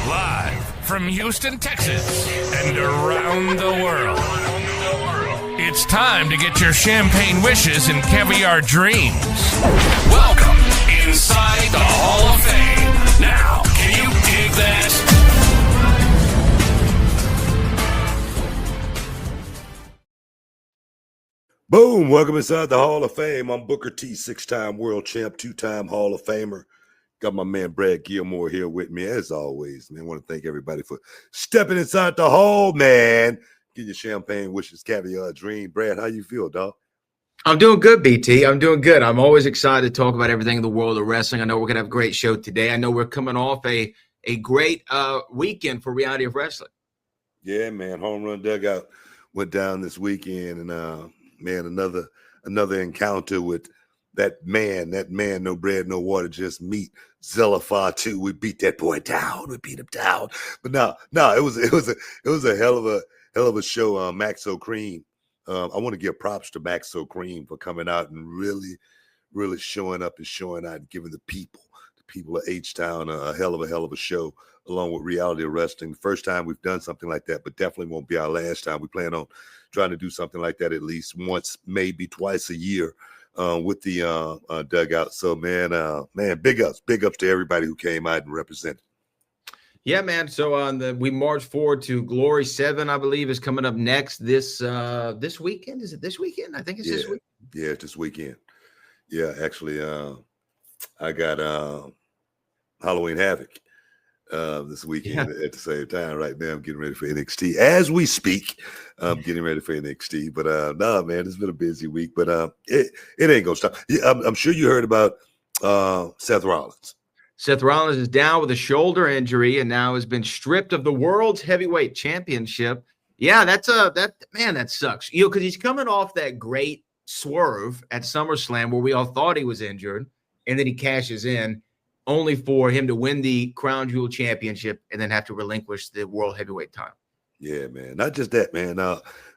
Live from Houston, Texas, and around the world. It's time to get your champagne wishes and caviar dreams. Welcome inside the Hall of Fame. Now, can you dig that? Boom! Welcome inside the Hall of Fame. I'm Booker T, 6-time world champ, 2-time Hall of Famer. Got my man Brad Gilmore here with me, as always. Man, I want to thank everybody for stepping inside the hall, man. Get your champagne wishes, caviar dream. Brad, how you feel, dog? I'm doing good, BT. I'm doing good. I'm always excited to talk about everything in the world of wrestling. I know we're going to have a great show today. I know we're coming off a great weekend for Reality of Wrestling. Yeah, man. Home Run Dugout went down this weekend, and man, another encounter with that man, no bread, no water, just meat. Zelafar too. We beat that boy down. We beat him down. But no, it was a hell of a show. Maxo Cream. I want to give props to Maxo Cream for coming out and really showing up and showing out and giving the people of H-Town a hell of a show, along with Reality of Wrestling. First time we've done something like that, but definitely won't be our last time. We plan on trying to do something like that at least once, maybe twice a year with the dugout. So, man, big ups to everybody who came out and represented. Yeah, man. So we march forward to Glory 7, I believe, is coming up next this weekend. Is it this weekend? I think it's this weekend. Yeah, it's this weekend. Yeah, actually, I got Halloween Havoc this weekend at the same time. Right now, I'm getting ready for NXT as we speak. I'm getting ready for NXT, but no, man, it's been a busy week. But it ain't gonna stop. Yeah, I'm sure you heard about Seth Rollins. Seth Rollins is down with a shoulder injury and now has been stripped of the World's Heavyweight Championship. Yeah, that sucks. Because he's coming off that great swerve at SummerSlam where we all thought he was injured, and then he cashes in, only for him to win the Crown Jewel Championship and then have to relinquish the World Heavyweight title. Yeah, man. Not just that, man.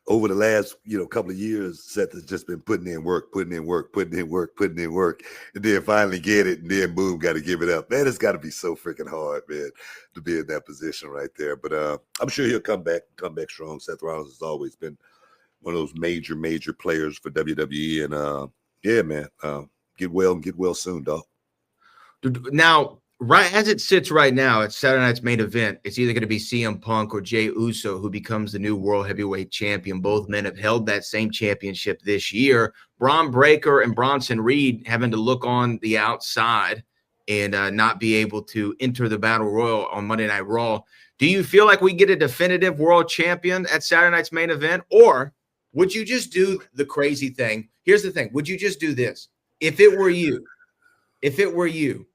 Over the last, couple of years, Seth has just been putting in work, and then finally get it, and then boom, got to give it up. Man, it's got to be so freaking hard, man, to be in that position right there. But I'm sure he'll come back strong. Seth Rollins has always been one of those major players for WWE, and yeah, man, get well soon, dog. Now, right as it sits right now, it's Saturday night's main event. It's either going to be CM Punk or Jey Uso who becomes the new World Heavyweight Champion. Both men have held that same championship this year. Braun Breaker and Bronson Reed having to look on the outside and not be able to enter the Battle Royal on Monday Night Raw. Do you feel like we get a definitive world champion at Saturday night's main event, or would you just do the crazy thing? Here's the thing. Would you just do this? If it were you,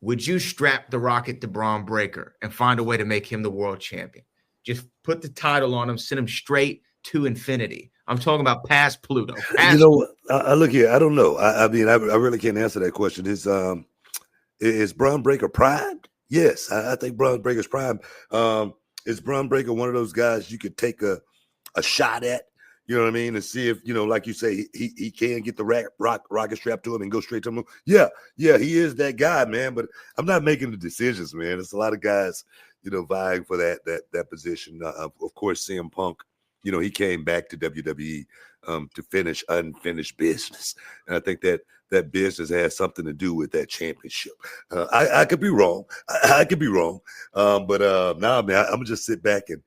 would you strap the Rocket to Braun Breaker and find a way to make him the world champion? Just put the title on him, send him straight to infinity. I'm talking about past Pluto. I look here. I don't know. I mean, I really can't answer that question. Is Braun Breaker primed? Yes, I think Braun Breaker's primed. Is Braun Breaker one of those guys you could take a shot at? You know what I mean? And see if, like you say, he can get the rocket strap to him and go straight to him. Yeah, he is that guy, man. But I'm not making the decisions, man. There's a lot of guys, vying for that position. Of course, CM Punk, he came back to WWE to finish unfinished business. And I think that business has something to do with that championship. I could be wrong. I could be wrong. But nah, man, I'm going to just sit back and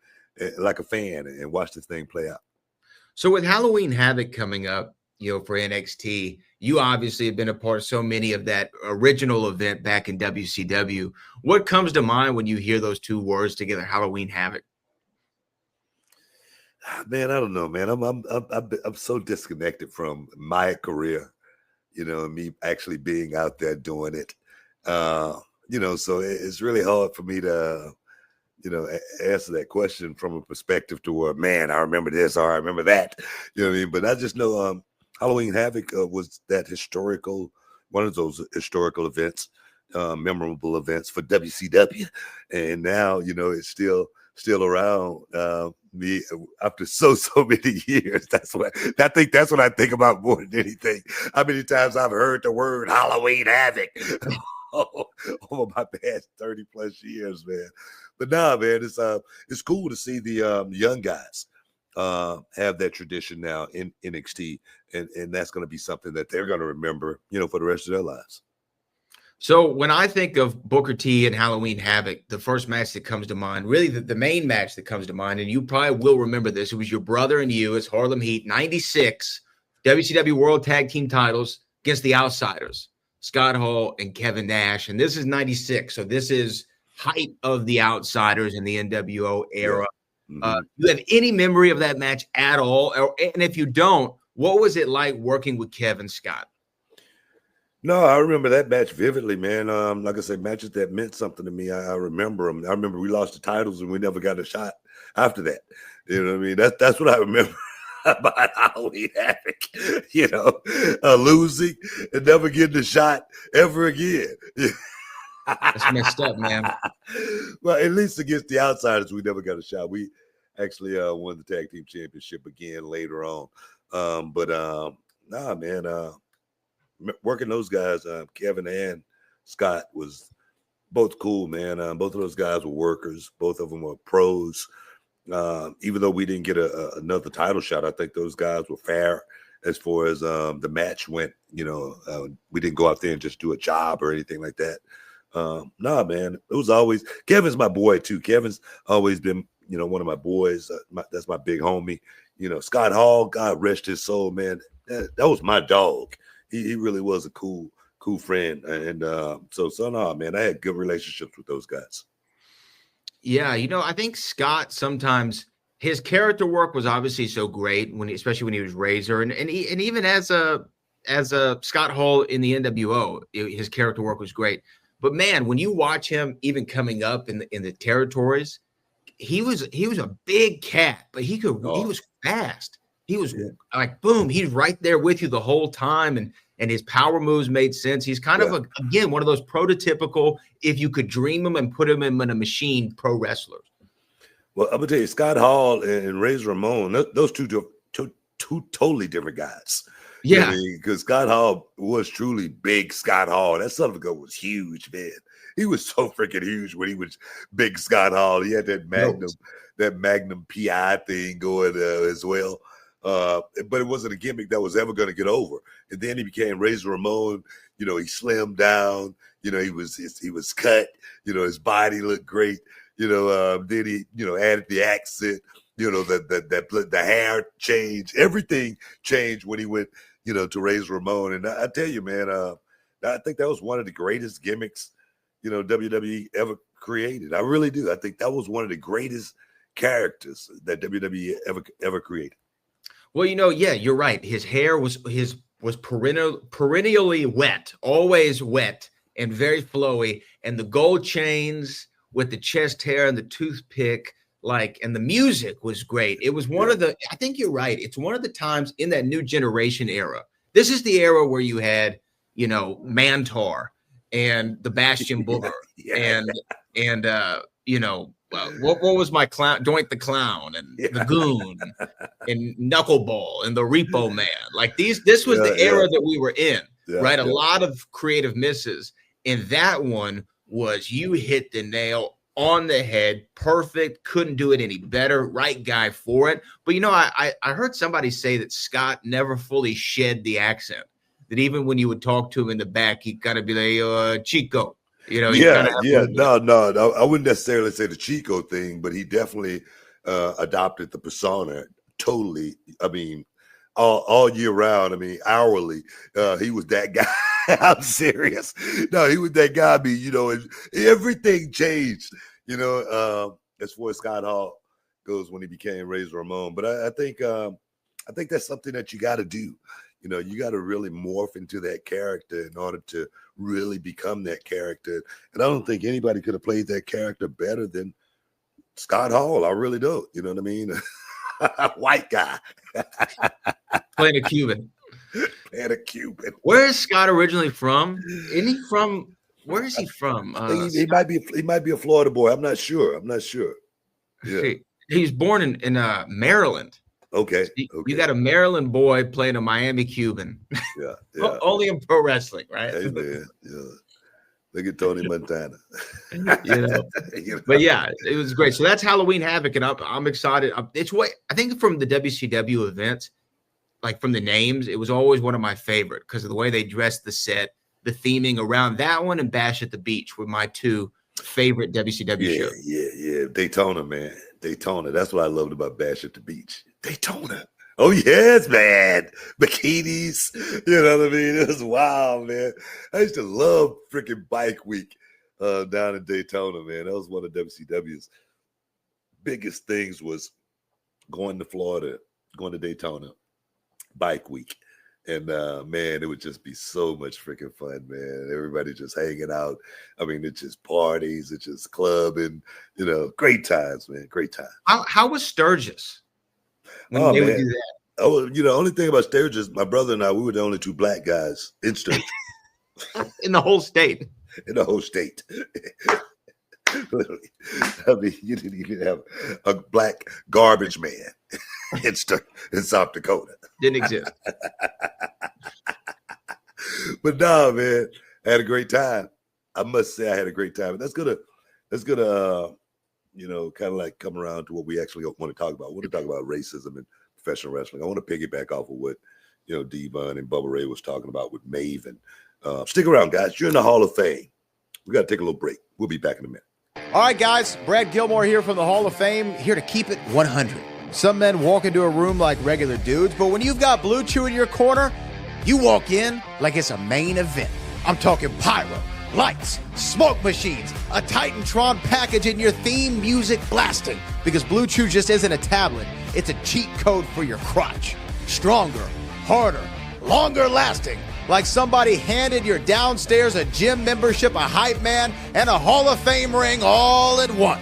like a fan and watch this thing play out. So with Halloween Havoc coming up, for NXT, you obviously have been a part of so many of that original event back in WCW. What comes to mind when you hear those two words together, Halloween Havoc? Man, I don't know, man. I'm so disconnected from my career, and me actually being out there doing it. So it's really hard for me to answer that question from a perspective to where, man, I remember this or I remember that. You know what I mean? But I just know Halloween Havoc was one of those historical events, memorable events for WCW. And now, it's still around me after so many years. I think that's what I think about more than anything. How many times I've heard the word Halloween Havoc over my past 30 plus years, man. But nah, man, it's cool to see the young guys have that tradition now in NXT, and that's going to be something that they're going to remember, for the rest of their lives. So when I think of Booker T and Halloween Havoc, the first match that comes to mind, really the main match that comes to mind, and you probably will remember this, it was your brother and you, it's Harlem Heat, 96, WCW World Tag Team titles against the Outsiders, Scott Hall and Kevin Nash. And this is 96, so this is height of the Outsiders in the NWO era. Yeah. You have any memory of that match at all? And if you don't, what was it like working with Kevin Scott? No, I remember that match vividly, man. Like I said, matches that meant something to me. I remember them. I remember we lost the titles and we never got a shot after that. You know what I mean? That's what I remember about Halloween Havoc. Losing and never getting a shot ever again. That's messed up, man. Well, at least against the Outsiders, we never got a shot. We actually won the tag team championship again later on. Nah, man. Working those guys, Kevin and Scott, was both cool, man. Both of those guys were workers. Both of them were pros. Even though we didn't get another title shot, I think those guys were fair as far as the match went. We didn't go out there and just do a job or anything like that. Nah, man. It was always Kevin's my boy too. Kevin's always been, one of my boys. That's my big homie. Scott Hall, God rest his soul, man. That was my dog. He really was a cool friend. And so no, man, I had good relationships with those guys. Yeah, I think Scott, sometimes his character work was obviously so great especially when he was Razor, and even as a Scott Hall in the NWO, his character work was great. But man, when you watch him even coming up in the territories, he was a big cat, but he was fast. He was like, boom, he's right there with you the whole time. And his power moves made sense. He's kind of, again, one of those prototypical, if you could dream him and put him in a machine, pro wrestlers. Well, I'm going to tell you, Scott Hall and Razor Ramon, those two totally different guys. Yeah. Because Scott Hall was truly big Scott Hall. That son of a gun was huge, man. He was so freaking huge when he was big Scott Hall. He had that Magnum PI thing going as well. But it wasn't a gimmick that was ever going to get over. And then he became Razor Ramon. He slimmed down. He was cut. His body looked great. Then he added the accent. The hair changed. Everything changed when he went to Razor Ramon. And I tell you, man, I think that was one of the greatest gimmicks WWE ever created. I really do. I think that was one of the greatest characters that WWE ever created. Well, you're right. His hair was perennially wet, always wet and very flowy. And the gold chains with the chest hair and the toothpick, and the music was great. It was I think you're right. It's one of the times in that new generation era. This is the era where you had, Mantar and the Bastion Booger what was my clown? Doink the Clown and the Goon and Knuckleball and the Repo Man. This was the era that we were in, right? A lot of creative misses. And that one was, you hit the nail on the head. Perfect. Couldn't do it any better. Right guy for it. But, I heard somebody say that Scott never fully shed the accent, that even when you would talk to him in the back, he'd kind of be like, Chico. No, I wouldn't necessarily say the Chico thing, but he definitely adopted the persona totally. I mean, all year round. I mean, hourly, he was that guy. I'm serious. No, he was that guy. I mean, and everything changed. As far as Scott Hall goes when he became Razor Ramon. But I think that's something that you got to do. You got to really morph into that character in order to really become that character. And I don't think anybody could have played that character better than Scott Hall. I really don't. You know what I mean? White guy. Playing a Cuban. Where is Scott originally from? Isn't he from? Where is he from? He might be a Florida boy. I'm not sure. Yeah. He's born in Maryland. Okay. You got a Maryland boy playing a Miami Cuban. Yeah. Only in pro wrestling, right? Hey, man. Yeah. Look at Tony Montana. But yeah, it was great. So that's Halloween Havoc, and I'm excited. It's what I think from the WCW events, like from the names, it was always one of my favorite because of the way they dressed the set, the theming around that one, and Bash at the Beach were my two favorite WCW shows. Yeah. Daytona, man. Daytona. That's what I loved about Bash at the Beach. Daytona. Oh, yes, man. Bikinis. You know what I mean? It was wild, man. I used to love freaking Bike Week down in Daytona, man. That was one of WCW's biggest things was going to Florida, going to Daytona, Bike Week. And, man, it would just be so much freaking fun, man. Everybody just hanging out. I mean, it's just parties. It's just clubbing. You know, great times, man. Great times. How was Sturgis? When they would do that. Oh, you know, only thing about Sturgis, my brother and I, we were the only two black guys in Sturgis. In the whole state. In the whole state. Literally. I mean, you didn't even have a black garbage man in South Dakota. Didn't exist. But no, man, I had a great time. I must say I had a great time. That's gonna you know, kind of like come around to what we actually want to talk about. I want to talk about racism in professional wrestling. I want to piggyback off of what, you know, Devon and Bubba Ray was talking about with Maven. Stick around, guys. You're in the Hall of Fame. We got to take a little break. We'll be back in a minute. All right, guys. Brad Gilmore here from the Hall of Fame, here to keep it 100. Some men walk into a room like regular dudes, but when you've got Blue Chew in your corner, you walk in like it's a main event. I'm talking pyro, lights, smoke machines, a Titantron package, and your theme music blasting. Because Blue Chew just isn't a tablet, it's a cheat code for your crotch. Stronger, harder, longer lasting. Like somebody handed your downstairs a gym membership, a hype man, and a Hall of Fame ring all in one.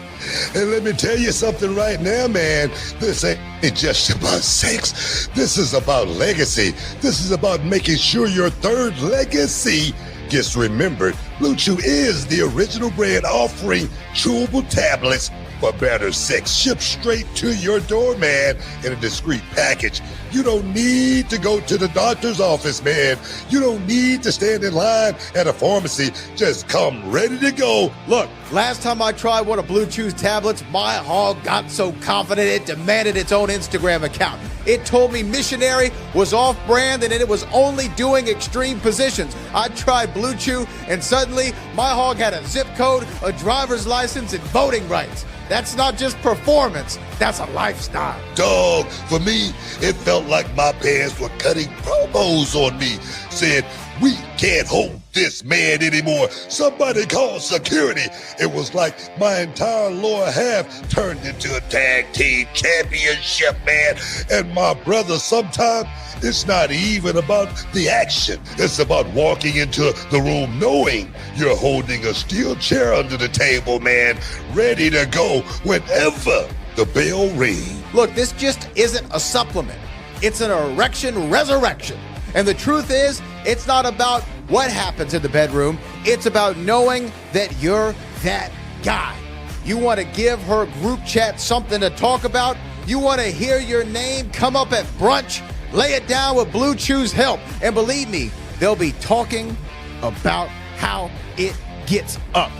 And let me tell you something right now, man. This ain't just about sex. This is about legacy. This is about making sure your third legacy gets remembered. Blue Chew is the original brand offering chewable tablets for better sex. Shipped straight to your door, man, in a discreet package. You don't need to go to the doctor's office, man. You don't need to stand in line at a pharmacy. Just come ready to go. Look, last time I tried one of Blue Chew's tablets, my hog got so confident it demanded its own Instagram account. It told me missionary was off-brand and it was only doing extreme positions. I tried Blue Chew and suddenly my hog had a zip code, a driver's license, and voting rights. That's not just performance, that's a lifestyle. Dog, for me, it felt like my parents were cutting promos on me, saying, we can't hold this man anymore. Somebody call security. It was like my entire lower half turned into a tag team championship, man. And my brother, sometimes it's not even about the action. It's about walking into the room knowing you're holding a steel chair under the table, man, ready to go whenever the bell rings. Look, this just isn't a supplement. It's an erection resurrection. And the truth is, it's not about what happens in the bedroom. It's about knowing that you're that guy. You want to give her group chat something to talk about? You want to hear your name come up at brunch? Lay it down with Blue Chew's help. And believe me, they'll be talking about how it gets up.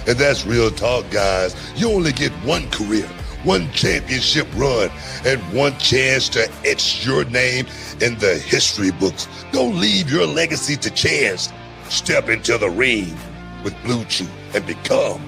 And that's real talk, guys. You only get one career, one championship run, and one chance to etch your name in the history books. Don't leave your legacy to chance. Step into the ring with Blue Chew and become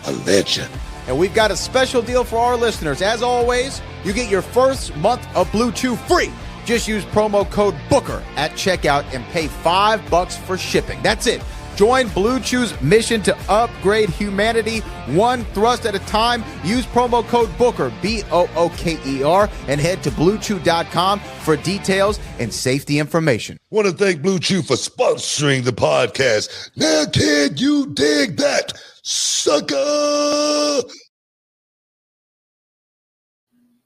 a legend. And we've got a special deal for our listeners. As always, you get your first month of Blue Chew free. Just use promo code BOOKER at checkout and pay $5 for shipping. That's it. Join Blue Chew's mission to upgrade humanity one thrust at a time. Use promo code BOOKER, BOOKER, and head to BlueChew.com for details and safety information. Want to thank Blue Chew for sponsoring the podcast. Now, kid, you dig that, sucker?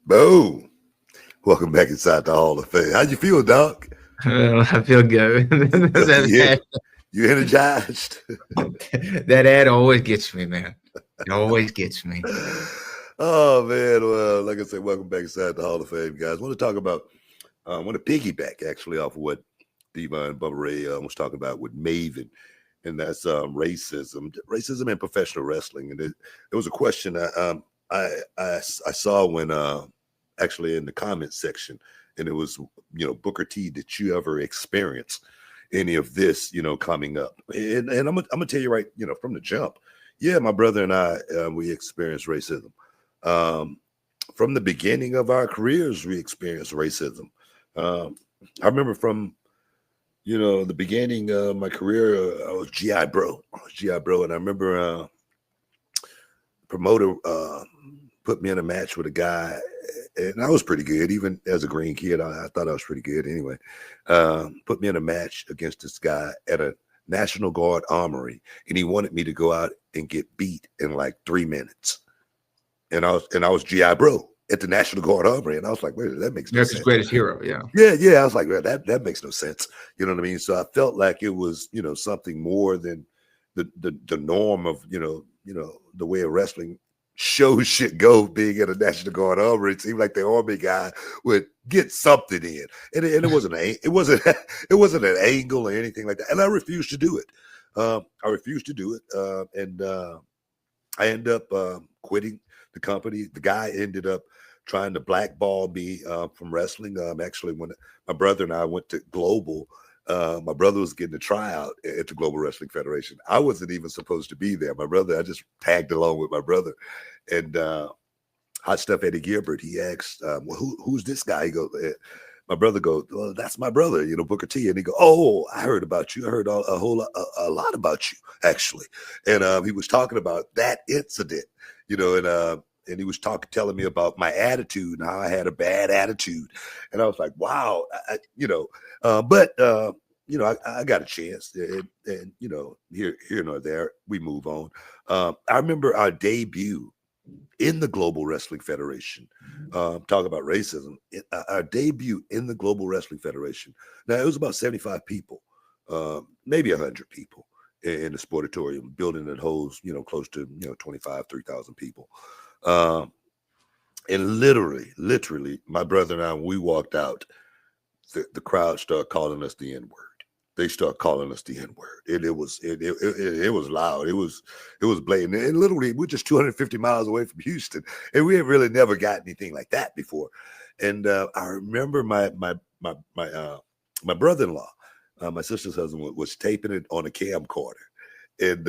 Boom. Welcome back inside the Hall of Fame. How you feel, Doc? I feel good. Yeah. You energized? That ad always gets me, man. It always gets me. Oh, man. Well, like I said, welcome back inside the Hall of Fame, guys. I want to talk about, I want to piggyback actually off of what Devon and Bubba Ray was talking about with Maven. and that's racism in professional wrestling. And there was a question I saw when actually in the comment section, and it was, Booker T, did you ever experience any of this, coming up? And I'm gonna tell you right, from the jump, yeah, my brother and I, we experienced racism. From the beginning of our careers, we experienced racism. I remember from the beginning of my career, I was GI Bro. And I remember promoter put me in a match with a guy, and I was pretty good. Even as a green kid, I thought I was pretty good anyway. Put me in a match against this guy at a National Guard armory, and he wanted me to go out and get beat in like 3 minutes. And I was GI Bro at the National Guard armory, and I was like, wait, that makes no sense. That's his greatest hero, yeah. Yeah. I was like, well, that makes no sense. You know what I mean? So I felt like it was, something more than the norm of, the way a wrestling show should go, being at a National Guard armory. It seemed like the army guy would get something in, and it wasn't an angle or anything like that. And I refused to do it. And I ended up quitting the company. The guy ended up trying to blackball me from wrestling. Actually, when my brother and I went to Global, my brother was getting a tryout at the Global Wrestling Federation. I wasn't even supposed to be there. I just tagged along with my brother. And Hot Stuff Eddie Gilbert, he asked, well, who's this guy? He goes, my brother goes, well, that's my brother, Booker T. And he go, oh, I heard about you. I heard a lot about you, actually. And he was talking about that incident, and he was telling me about my attitude and how I had a bad attitude. And I was like, wow, but I got a chance, and here nor there, we move on. I remember our debut in the Global Wrestling Federation. Talk about racism. Our debut in the Global Wrestling Federation. Now, it was about 75 people, maybe 100 people in the sportatorium building that holds, close to, 3,000 people. And literally, my brother and I, when we walked out, the crowd started calling us the N-word. They start calling us the N-word. It was loud. It was blatant. And literally, we're just 250 miles away from Houston, and we had really never got anything like that before. And I remember my brother-in-law, my sister's husband, was taping it on a camcorder, and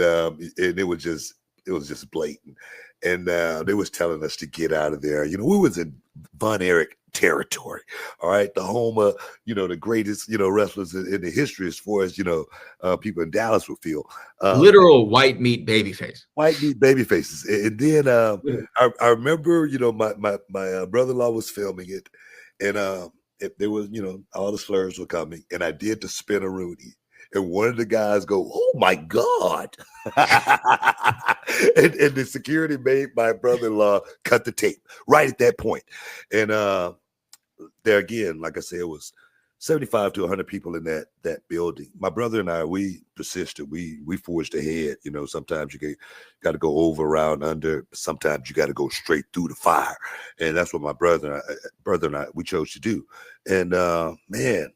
it was just blatant. And they was telling us to get out of there. We was in Von Erich territory, all right, the home of the greatest wrestlers in the history, as far as people in Dallas would feel. Literal white meat baby face. And then I remember my brother-in-law was filming it, and there was all the slurs were coming, and I did the spin-a-rooney. And one of the guys go, oh my God. and the security made my brother-in-law cut the tape right at that point. And there again, like I said, it was 75 to 100 people in that building. My brother and I, we persisted. We forged ahead. Sometimes you got to go over, around, under. Sometimes you got to go straight through the fire. And that's what my brother and I, we chose to do. And man,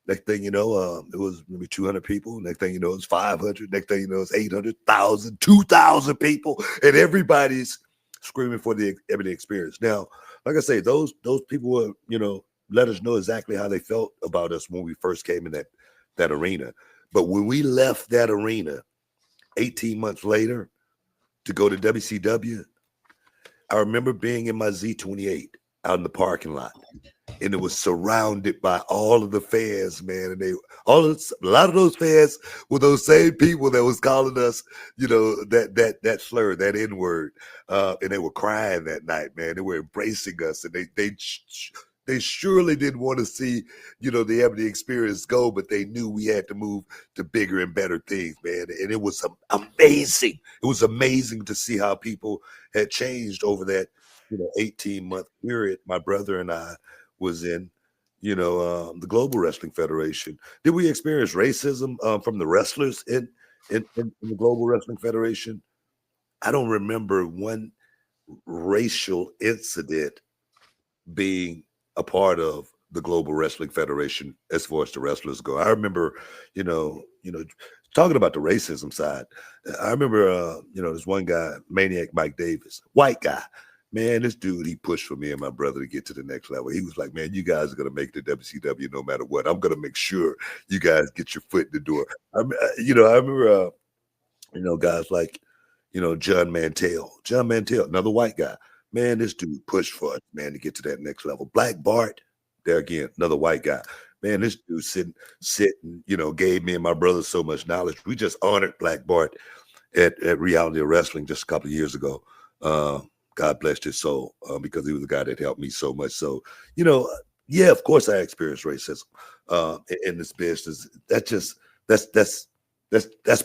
next thing you know, it was maybe 200 people. Next thing you know, it's 500. Next thing you know, it's 800,000, 2,000 people, and everybody's screaming for the everyday experience. Now, like I say, those people were, let us know exactly how they felt about us when we first came in that arena. But when we left that arena 18 months later to go to WCW, I remember being in my Z28 out in the parking lot. And it was surrounded by all of the fans, man. And a lot of those fans were those same people that was calling us, that slur, that N-word. And they were crying that night, man. They were embracing us, and they surely didn't want to see, the Ebony Experience go, but they knew we had to move to bigger and better things, man. And it was amazing. It was amazing to see how people had changed over that, 18-month period. My brother and I was in, the Global Wrestling Federation. Did we experience racism from the wrestlers in the Global Wrestling Federation? I don't remember one racial incident being a part of the Global Wrestling Federation as far as the wrestlers go. I remember, talking about the racism side. I remember, there's one guy, Maniac Mike Davis, white guy. Man, this dude, he pushed for me and my brother to get to the next level. He was like, man, you guys are going to make the WCW no matter what. I'm going to make sure you guys get your foot in the door. I remember, guys like, John Mantell, another white guy. Man, this dude pushed for us, man, to get to that next level. Black Bart, there again, another white guy. Man, this dude sitting, gave me and my brother so much knowledge. We just honored Black Bart at Reality of Wrestling just a couple of years ago. God bless his soul, because he was the guy that helped me so much. So, yeah, of course I experienced racism in this business. That's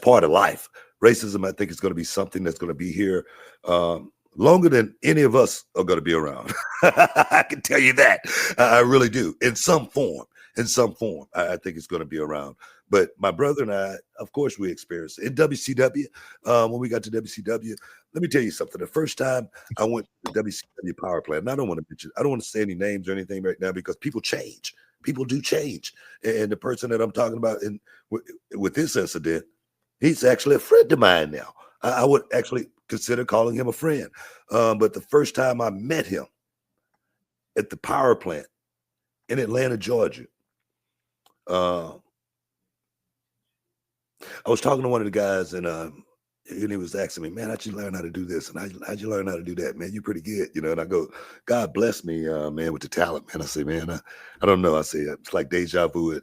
part of life. Racism, I think, is going to be something that's going to be here longer than any of us are going to be around. I can tell you that. I really do. In some form, I think it's going to be around. But my brother and I, of course, we experienced it. In WCW, when we got to WCW, let me tell you something. The first time I went to the WCW power plant, and I don't want to say any names or anything right now because people change. People do change. And the person that I'm talking about with this incident, he's actually a friend of mine now. I would actually consider calling him a friend. But the first time I met him at the power plant in Atlanta, Georgia, I was talking to one of the guys, and he was asking me, man, how'd you learn how to do this? And how'd you learn how to do that, man? You're pretty good, And I go, God bless me, man, with the talent, man. I say, man, I don't know. I say, it's like deja vu.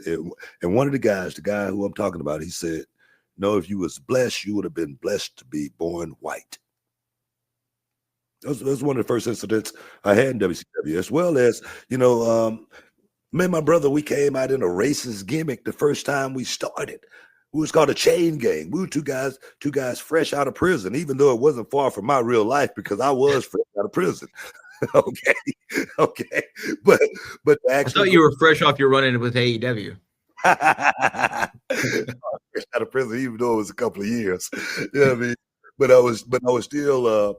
And one of the guy who I'm talking about, he said, no, if you was blessed, you would have been blessed to be born white. That was one of the first incidents I had in WCW, as well as, me and my brother, we came out in a racist gimmick the first time we started. It was called a chain gang. We were two guys fresh out of prison, even though it wasn't far from my real life because I was fresh out of prison. Okay. But I thought you were fresh off your run-in with AEW. Fresh out of prison, even though it was a couple of years. You know what I mean? But I was still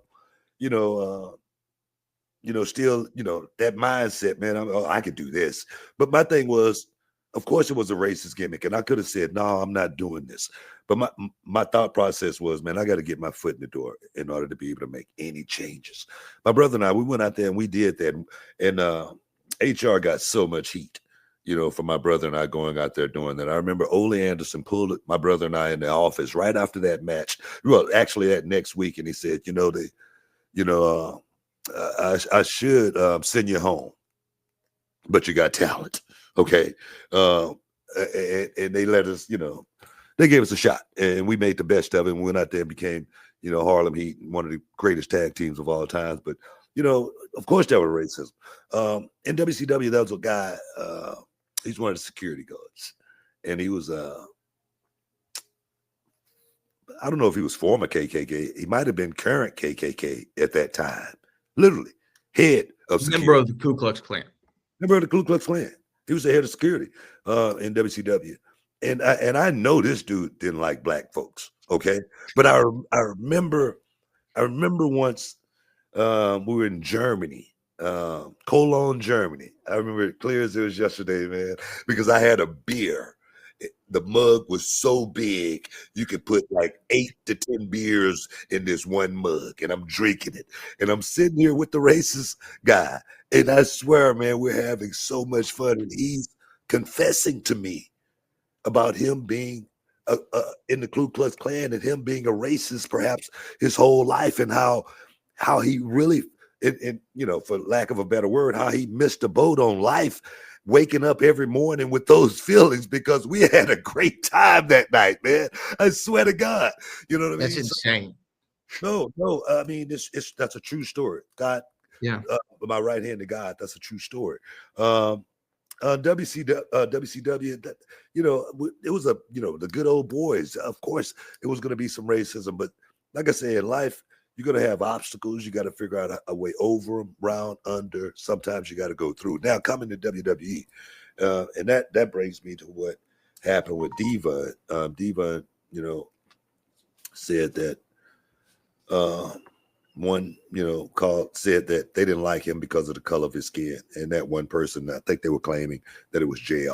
still, that mindset, man, I could do this. But my thing was, of course, it was a racist gimmick, and I could have said, no, I'm not doing this. But my thought process was, man, I got to get my foot in the door in order to be able to make any changes. My brother and I, we went out there and we did that. And HR got so much heat, for my brother and I going out there doing that. I remember Ole Anderson pulled my brother and I in the office right after that match. Well, actually that next week, and he said, I should send you home, but you got talent. Okay. And they let us, they gave us a shot and we made the best of it. And we went out there and became, Harlem Heat, one of the greatest tag teams of all times. But, of course there was racism. In WCW, there was a guy, he's one of the security guards. And he was, I don't know if he was former KKK. He might have been current KKK at that time. Literally, head of security. Member of the Ku Klux Klan. He was the head of security in WCW. And I know this dude didn't like black folks, okay? But I remember once we were in Germany, Cologne, Germany. I remember it clear as it was yesterday, man, because I had a beer. The mug was so big, you could put like 8 to 10 beers in this one mug, and I'm drinking it. And I'm sitting here with the racist guy, and I swear, man, we're having so much fun. And he's confessing to me about him being in the Ku Klux Klan and him being a racist perhaps his whole life, and how he really, for lack of a better word, how he missed the boat on life, waking up every morning with those feelings because we had a great time that night, man. I swear to God. You know what I mean? That's insane. No. I mean, that's a true story. God, yeah. My right hand to God, that's a true story. WCW, that, it was the good old boys. Of course, it was going to be some racism, but like I said, in life, you're going to have obstacles. You got to figure out a way over them, round, under. Sometimes you got to go through. Now, coming to WWE, and that brings me to what happened with Diva. Diva, said that one, said that they didn't like him because of the color of his skin. And that one person, I think they were claiming that it was JR.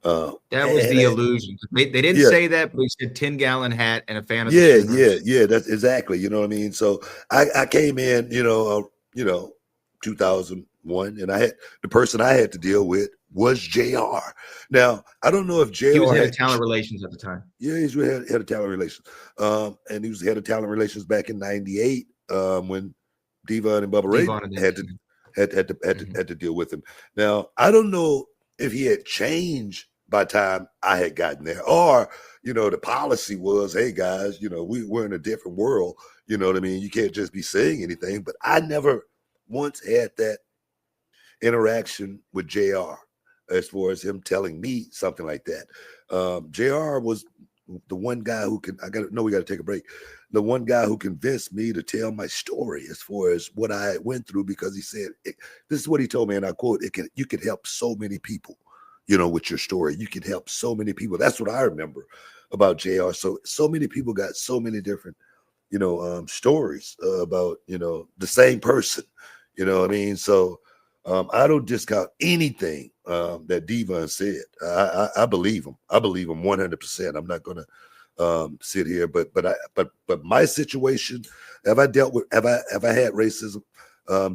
That was the illusion. They didn't say that, but he said 10-gallon hat and a fan of the Sooners. Yeah. That's exactly. You know what I mean? So I came in, 2001, and I had the person I had to deal with was JR. Now, I don't know if JR he was head of talent relations at the time. Yeah, he was head of talent relations. And he was head of talent relations back in '98 when Devon and Bubba Ray had to deal with him. Now, I don't know if he had changed by the time I had gotten there, or the policy was, hey guys, we're in a different world. You know what I mean? You can't just be saying anything. But I never once had that interaction with JR as far as him telling me something like that. JR was the one guy who we got to take a break. The one guy who convinced me to tell my story as far as what I went through, because he said, this is what he told me, and I quote, you can help so many people, with your story. You can help so many people. That's what I remember about JR. So many people got so many different, stories about, the same person, you know what I mean? So I don't discount anything that Devon said. I believe him. I believe him 100%. I'm not going to sit here, but my situation, have I had racism,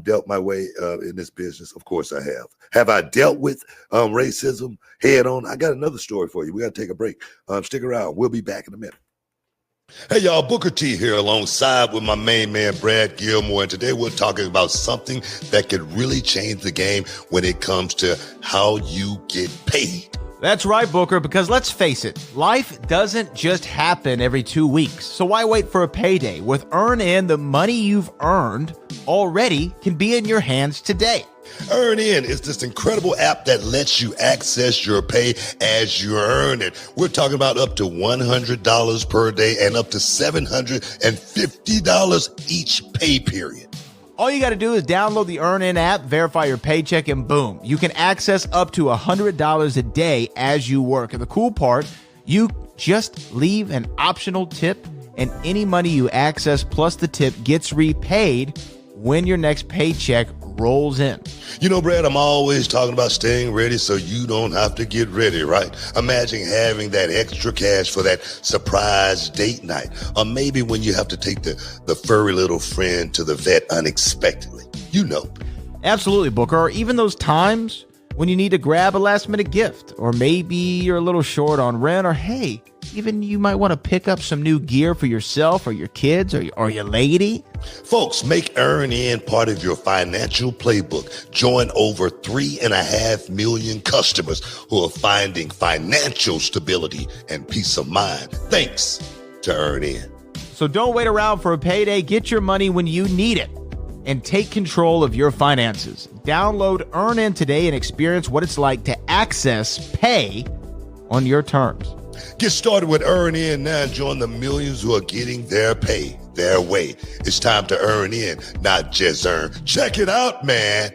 dealt my way in this business? Of course I have. Have I dealt with racism head on? I got another story for you. We got to take a break. Stick around. We'll be back in a minute. Hey, y'all, Booker T here alongside with my main man, Brad Gilmore. And today we're talking about something that could really change the game when it comes to how you get paid. That's right, Booker, because let's face it, life doesn't just happen every 2 weeks. So why wait for a payday? With EarnIn, the money you've earned already can be in your hands today. EarnIn is this incredible app that lets you access your pay as you earn it. We're talking about up to $100 per day and up to $750 each pay period. All you got to do is download the EarnIn app, verify your paycheck, and boom, you can access up to $100 a day as you work. And the cool part, you just leave an optional tip, and any money you access plus the tip gets repaid when your next paycheck rolls in. Brad, I'm always talking about staying ready so you don't have to get ready, right? Imagine having that extra cash for that surprise date night, or maybe when you have to take the furry little friend to the vet unexpectedly. Absolutely, Booker. Or even those times when you need to grab a last-minute gift, or maybe you're a little short on rent, or hey, even you might want to pick up some new gear for yourself or your kids or your lady. Folks, make EarnIn part of your financial playbook. Join over 3.5 million customers who are finding financial stability and peace of mind thanks to EarnIn. So don't wait around for a payday. Get your money when you need it and take control of your finances. Download EarnIn today and experience what it's like to access pay on your terms. Get started with EarnIn now and join the millions who are getting their pay their way. It's time to earn in, not just earn. Check it out, man.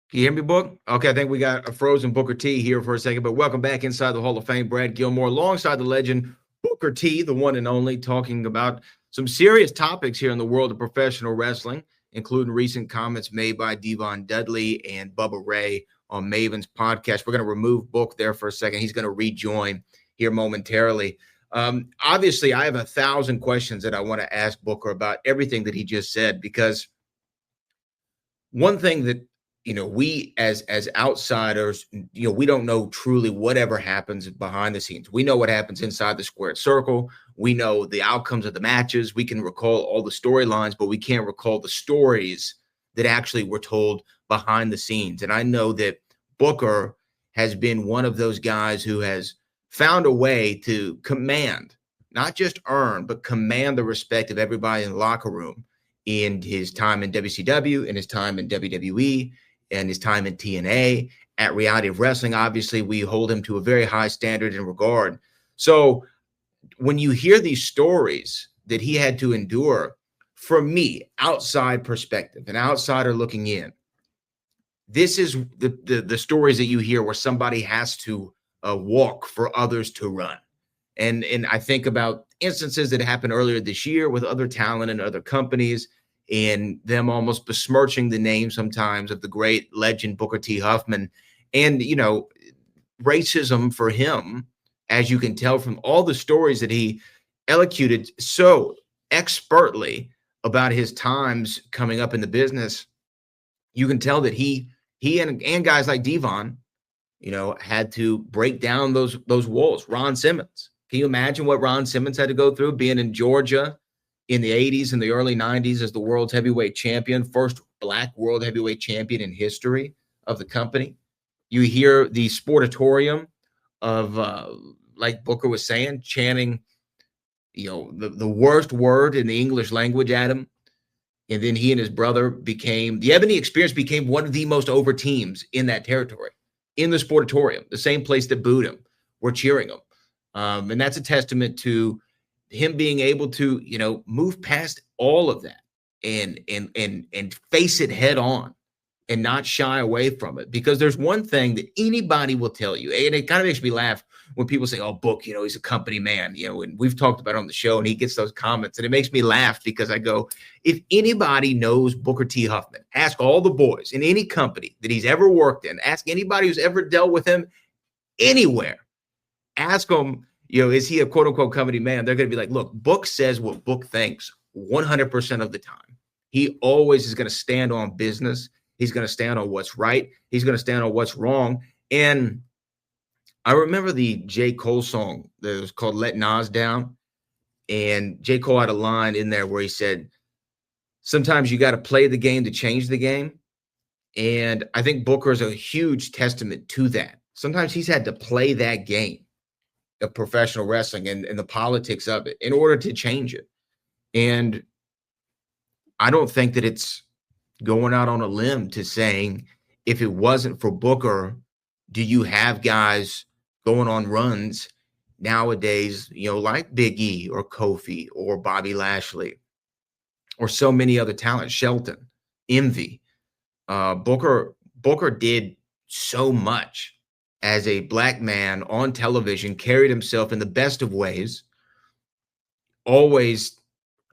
Can you hear me, Book? Okay, I think we got a frozen Booker T here for a second, but welcome back inside the Hall of Fame. Brad Gilmore alongside the legend Booker T, the one and only, talking about some serious topics here in the world of professional wrestling, including recent comments made by Devon Dudley and Bubba Ray on Maven's podcast. We're going to remove Book there for a second. He's going to rejoin here momentarily. Obviously, I have 1,000 questions that I want to ask Booker about everything that he just said, because one thing that, we as outsiders, we don't know truly whatever happens behind the scenes. We know what happens inside the squared circle. We know the outcomes of the matches. We can recall all the storylines, but we can't recall the stories that actually were told behind the scenes. And I know that Booker has been one of those guys who has found a way to command, not just earn, but command the respect of everybody in the locker room in his time in WCW, in his time in WWE, and his time in TNA. At Reality of Wrestling, obviously, we hold him to a very high standard and regard. So when you hear these stories that he had to endure, for me, outside perspective, an outsider looking in, this is the stories that you hear where somebody has to walk for others to run. And I think about instances that happened earlier this year with other talent and other companies, and them almost besmirching the name sometimes of the great legend Booker T. Huffman. And, racism for him, as you can tell from all the stories that he elocuted so expertly about his times coming up in the business, you can tell that he and guys like Devon, had to break down those walls. Ron Simmons. Can you imagine what Ron Simmons had to go through being in Georgia in the 80s and the early 90s as the world's heavyweight champion, first black world heavyweight champion in history of the company? You hear the sportatorium of, like Booker was saying, chanting, the worst word in the English language at him. And then he and his brother the Ebony Experience became one of the most over teams in that territory, in the sportatorium, the same place that booed him, were cheering him. And that's a testament to him being able to, move past all of that and face it head on and not shy away from it. Because there's one thing that anybody will tell you, and it kind of makes me laugh when people say, oh, Book, he's a company man, and we've talked about it on the show, and he gets those comments, and it makes me laugh because I go, if anybody knows Booker T. Huffman, ask all the boys in any company that he's ever worked in, ask anybody who's ever dealt with him anywhere, ask them, is he a quote unquote company man? They're going to be like, look, Book says what Book thinks 100% of the time. He always is going to stand on business. He's going to stand on what's right. He's going to stand on what's wrong. And I remember the J. Cole song that was called Let Nas Down. And J. Cole had a line in there where he said, sometimes you got to play the game to change the game. And I think Booker is a huge testament to that. Sometimes he's had to play that game of professional wrestling and the politics of it in order to change it. And I don't think that it's going out on a limb to saying, if it wasn't for Booker, do you have guys going on runs nowadays, like Big E or Kofi or Bobby Lashley or so many other talents, Shelton, Envy. Booker did so much as a black man on television, carried himself in the best of ways, always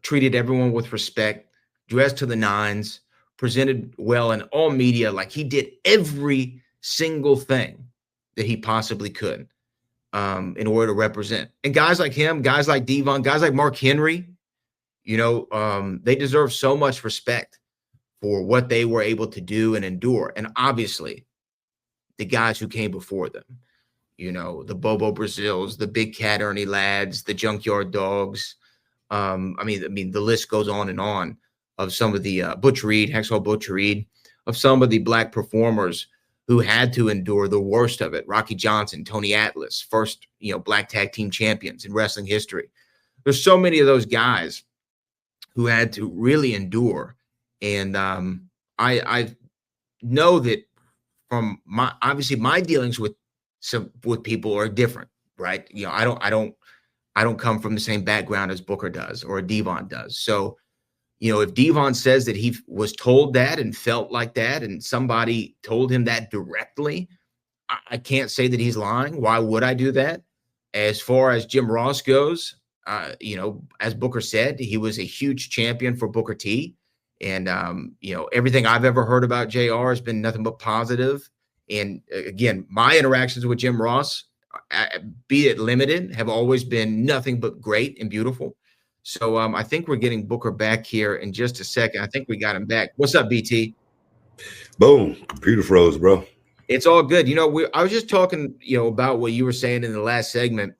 treated everyone with respect, dressed to the nines, presented well in all media. Like, he did every single thing that he possibly could in order to represent. And guys like him, guys like Devon, guys like Mark Henry, they deserve so much respect for what they were able to do and endure. And obviously the guys who came before them, the Bobo Brazils, the Big Cat Ernie Lads, the Junkyard Dogs. I mean, the list goes on of some of the Butch Reed, Hacksaw Butch Reed, of some of the black performers who had to endure the worst of it. Rocky Johnson, Tony Atlas, first, black tag team champions in wrestling history. There's so many of those guys who had to really endure. And I know that from my dealings with people are different, right? I don't come from the same background as Booker does or Devon does. So, if Devon says that he was told that and felt like that, and somebody told him that directly, I can't say that he's lying. Why would I do that? As far as Jim Ross goes, as Booker said, he was a huge champion for Booker T. And, everything I've ever heard about JR has been nothing but positive. And again, my interactions with Jim Ross, be it limited, have always been nothing but great and beautiful. So I think we're getting Booker back here in just a second. I think we got him back. What's up, BT? Boom. Computer froze, bro. It's all good. I was just talking, about what you were saying in the last segment,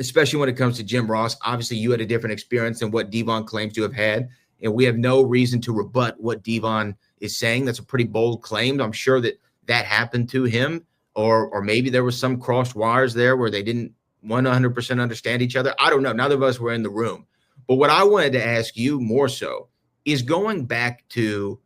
especially when it comes to Jim Ross. Obviously, you had a different experience than what Devon claims to have had. And we have no reason to rebut what Devon is saying. That's a pretty bold claim. I'm sure that happened to him, or maybe there was some crossed wires there where they didn't 100% understand each other. I don't know. Neither of us were in the room. But what I wanted to ask you more so is going back to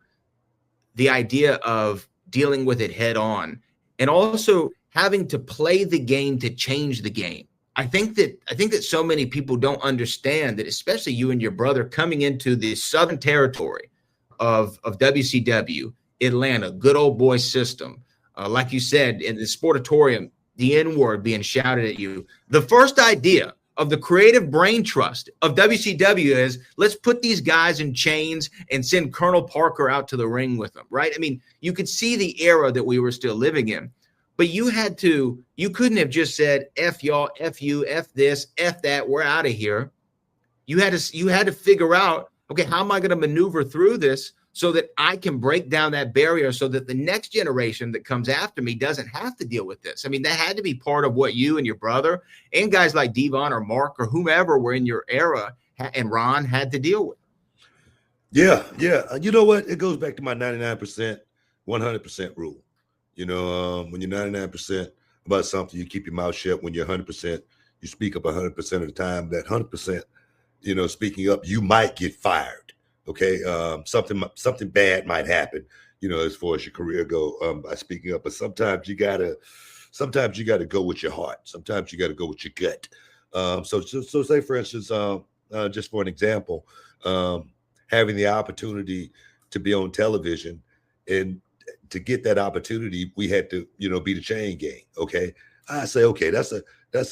the idea of dealing with it head on and also having to play the game to change the game. I think that so many people don't understand that, especially you and your brother coming into the Southern territory of WCW, Atlanta, good old boy system. Like you said, in the sportatorium, the N-word being shouted at you. The first idea of the creative brain trust of WCW is, let's put these guys in chains and send Colonel Parker out to the ring with them, right? I mean, you could see the era that we were still living in. But you couldn't have just said, F y'all, F you, F this, F that, we're out of here. You had to figure out, okay, how am I going to maneuver through this so that I can break down that barrier so that the next generation that comes after me doesn't have to deal with this? I mean, that had to be part of what you and your brother and guys like Devon or Mark or whomever were in your era and Ron had to deal with. Yeah. You know what? It goes back to my 99%, 100% rule. You know, when you're 99% about something, you keep your mouth shut. When you're 100%, you speak up 100% of the time. That 100%, you know, speaking up, you might get fired. Okay, something bad might happen, you know, as far as your career go by speaking up. But sometimes you gotta go with your heart. Sometimes you gotta go with your gut. So say for instance, just for an example, having the opportunity to be on television, and to get that opportunity, we had to, you know, be the chain gang. Okay, I say, okay, that's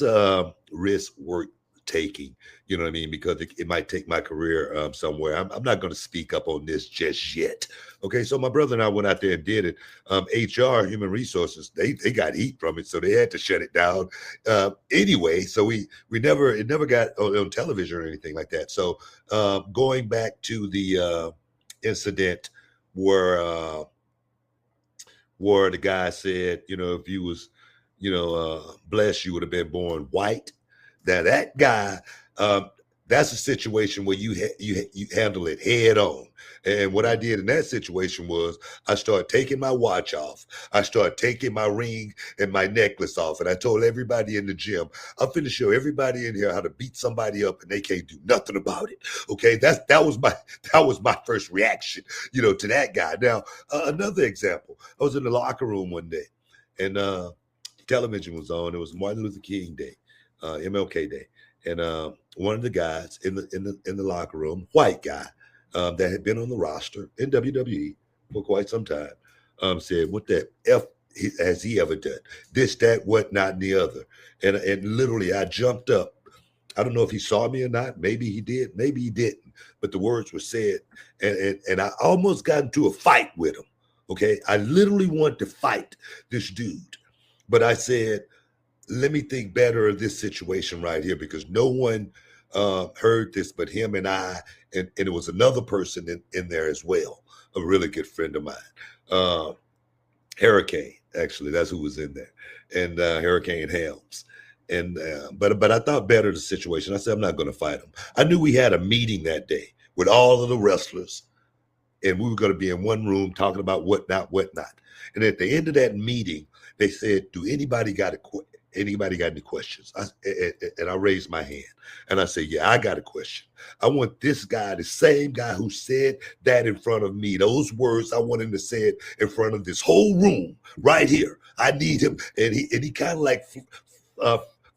a risk worth taking, you know what I mean? Because it might take my career somewhere. I'm not going to speak up on this just yet. Okay, so my brother and I went out there and did it. HR, human resources, they got heat from it, so they had to shut it down anyway. So it never got on television or anything like that. So going back to the incident where the guy said, you know, if you was, you know, blessed, you would have been born white. Now that guy, that's a situation where you handle it head on. And what I did in that situation was I started taking my watch off. I started taking my ring and my necklace off. And I told everybody in the gym, I'm finna show everybody in here how to beat somebody up and they can't do nothing about it. Okay, that was my first reaction, you know, to that guy. Now, another example, I was in the locker room one day and television was on. It was Martin Luther King Day. MLK Day, and one of the guys in the locker room, white guy, that had been on the roster in WWE for quite some time, said, "What the F has he ever done? This, that, what, not, and the other." And literally, I jumped up. I don't know if he saw me or not. Maybe he did. Maybe he didn't. But the words were said, and I almost got into a fight with him. Okay, I literally wanted to fight this dude, but I said, let me think better of this situation right here, because no one heard this but him and I, and it was another person in there as well, a really good friend of mine, Hurricane, actually, that's who was in there, and Hurricane Helms. And but I thought better of the situation. I said, I'm not going to fight him. I knew we had a meeting that day with all of the wrestlers, and we were going to be in one room talking about what not. And at the end of that meeting, they said, do anybody got any questions? And I raised my hand and I said, yeah, I got a question. I want this guy, the same guy who said that in front of me, those words, I want him to say it in front of this whole room right here. I need him. And he kind of like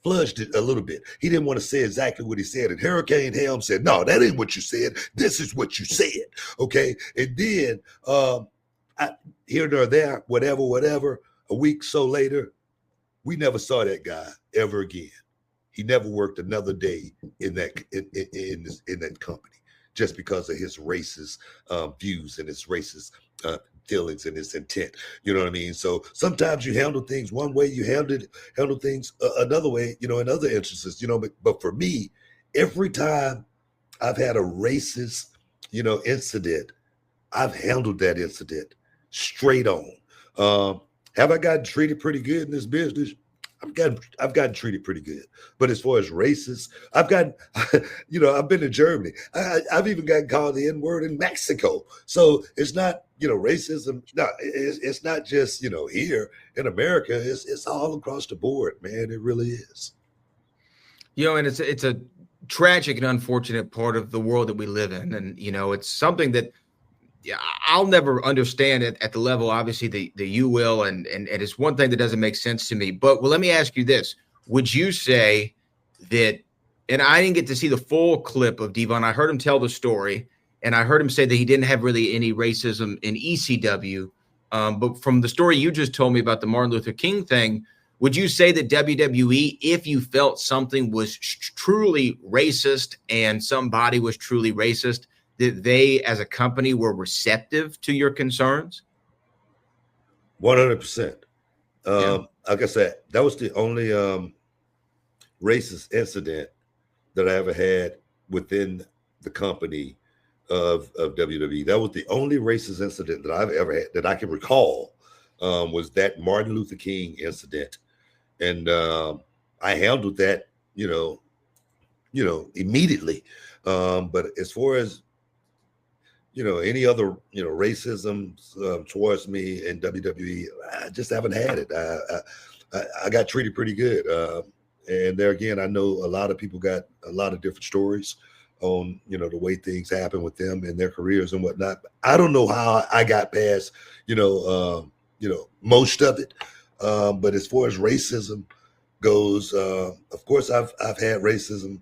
flushed it a little bit. He didn't want to say exactly what he said. And Hurricane Helm said, no, that ain't what you said. This is what you said. Okay. And then here nor there, whatever, a week so later, we never saw that guy ever again. He never worked another day in that company just because of his racist views and his racist feelings and his intent. You know what I mean? So sometimes you handle things one way, you handle things another way, you know, in other instances, you know, but for me, every time I've had a racist, you know, incident, I've handled that incident straight on. Have I gotten treated pretty good in this business? I've gotten treated pretty good. But as far as racist, I've gotten, you know, I've been to Germany. I've even gotten called the N-word in Mexico. So it's not, you know, racism. No, it's not just, you know, here in America. It's all across the board, man. It really is. You know, and it's a tragic and unfortunate part of the world that we live in. And, you know, it's something that I'll never understand it at the level, obviously, that you will. And it's one thing that doesn't make sense to me. But let me ask you this. Would you say that, and I didn't get to see the full clip of Devon. I heard him tell the story, and I heard him say that he didn't have really any racism in ECW. But from the story you just told me about the Martin Luther King thing, would you say that WWE, if you felt something was truly racist and somebody was truly racist, that they as a company were receptive to your concerns? 100%. Like I said, that was the only racist incident that I ever had within the company of WWE. That was the only racist incident that I've ever had that I can recall, was that Martin Luther King incident. And I handled that, immediately. But as far as, any other, racism towards me in WWE, I just haven't had it. I got treated pretty good. And there again, I know a lot of people got a lot of different stories on, the way things happen with them and their careers and whatnot. But I don't know how I got past, most of it. But as far as racism goes, of course, I've had racism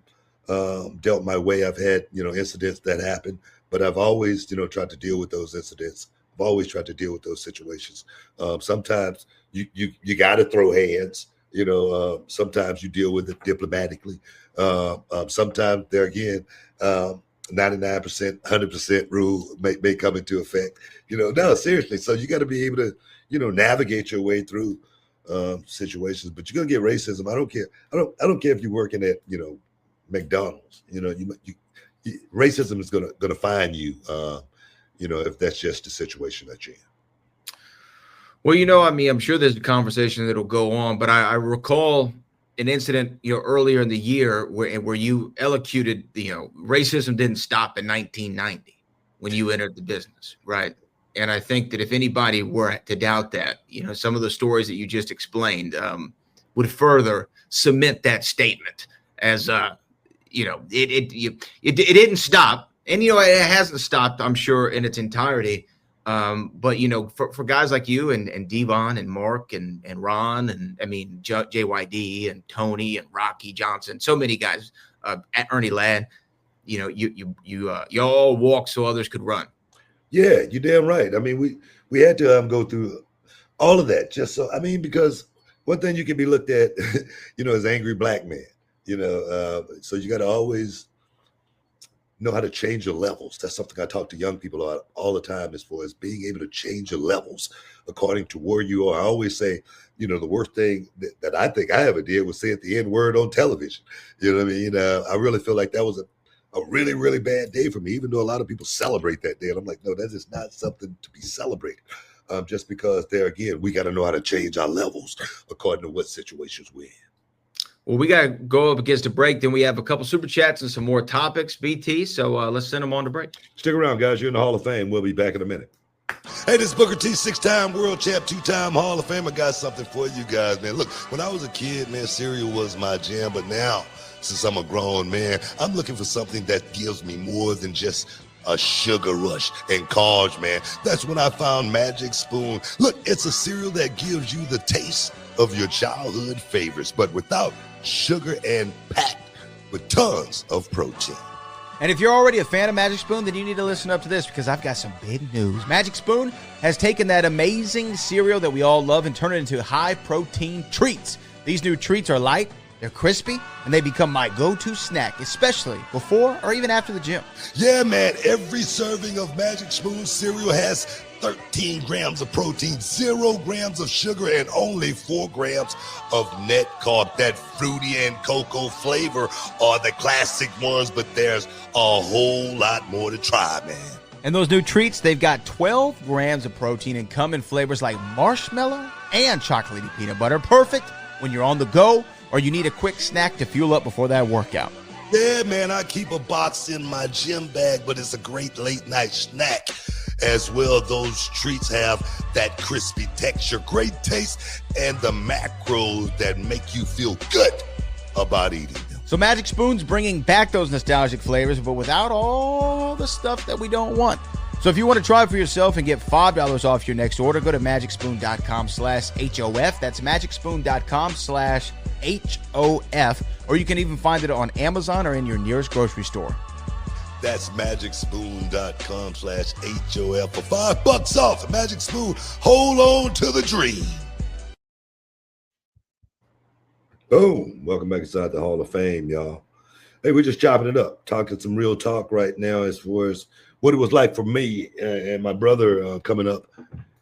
dealt my way. I've had, incidents that happen, but I've always, tried to deal with those incidents. I've always tried to deal with those situations. Sometimes you got to throw hands. Sometimes you deal with it diplomatically. Sometimes there again, 99%, 100% rule may come into effect. No, seriously. So you got to be able to, navigate your way through situations. But you're gonna get racism. I don't care. I don't care if you're working at McDonald's. Racism is gonna find you. If that's just the situation that you're in. Well, I'm sure there's a conversation that'll go on, but I recall an incident, earlier in the year where you elocuted, racism didn't stop in 1990 when you entered the business, right? And I think that if anybody were to doubt that, some of the stories that you just explained would further cement that statement as, it didn't stop, and it hasn't stopped, I'm sure, in its entirety. But for guys like you and Devon and Mark and Ron and JYD and Tony and Rocky Johnson, so many guys, Ernie Ladd, you all walk so others could run. Yeah, you're damn right. We had to go through all of that just so. Because one thing you can be looked at, as angry black man. So you got to always know how to change your levels. That's something I talk to young people about all the time, as far as being able to change your levels according to where you are. I always say, the worst thing that I think I ever did was say the N word on television. I really feel like that was a really, really bad day for me, even though a lot of people celebrate that day. And I'm like, no, that is not something to be celebrated. Just because there again, we got to know how to change our levels according to what situations we're in. Well, we got to go up against a break. Then we have a couple super chats and some more topics, BT. So let's send them on to break. Stick around, guys. You're in the Hall of Fame. We'll be back in a minute. Hey, this is Booker T, 6-time world champ, 2-time Hall of Fame. I got something for you guys, man. Look, when I was a kid, man, cereal was my jam. But now, since I'm a grown man, I'm looking for something that gives me more than just a sugar rush and carbs, man. That's when I found Magic Spoon. Look, it's a cereal that gives you the taste of your childhood favorites, but without sugar and packed with tons of protein. And if you're already a fan of Magic Spoon, then you need to listen up to this, because I've got some big news. Magic Spoon has taken that amazing cereal that we all love and turned it into high-protein treats. These new treats are light, they're crispy, and they become my go-to snack, especially before or even after the gym. Yeah, man, every serving of Magic Spoon cereal has 13 grams of protein, 0 grams of sugar, and only 4 grams of net carb. That fruity and cocoa flavor are the classic ones, but there's a whole lot more to try, man. And those new treats, they've got 12 grams of protein and come in flavors like marshmallow and chocolatey peanut butter. Perfect when you're on the go or you need a quick snack to fuel up before that workout. Yeah, man, I keep a box in my gym bag, but it's a great late night snack as well. Those treats have that crispy texture, great taste, and the macros that make you feel good about eating them. So Magic Spoon's bringing back those nostalgic flavors, but without all the stuff that we don't want. So if you want to try it for yourself and get $5 off your next order, go to magicspoon.com/HOF. That's magicspoon.com/HOF. Or you can even find it on Amazon or in your nearest grocery store. That's magicspoon.com/HOF for $5 off. Magic Spoon, hold on to the dream. Boom. Welcome back inside the Hall of Fame, y'all. Hey, we're just chopping it up, talking some real talk right now as far as what it was like for me and my brother coming up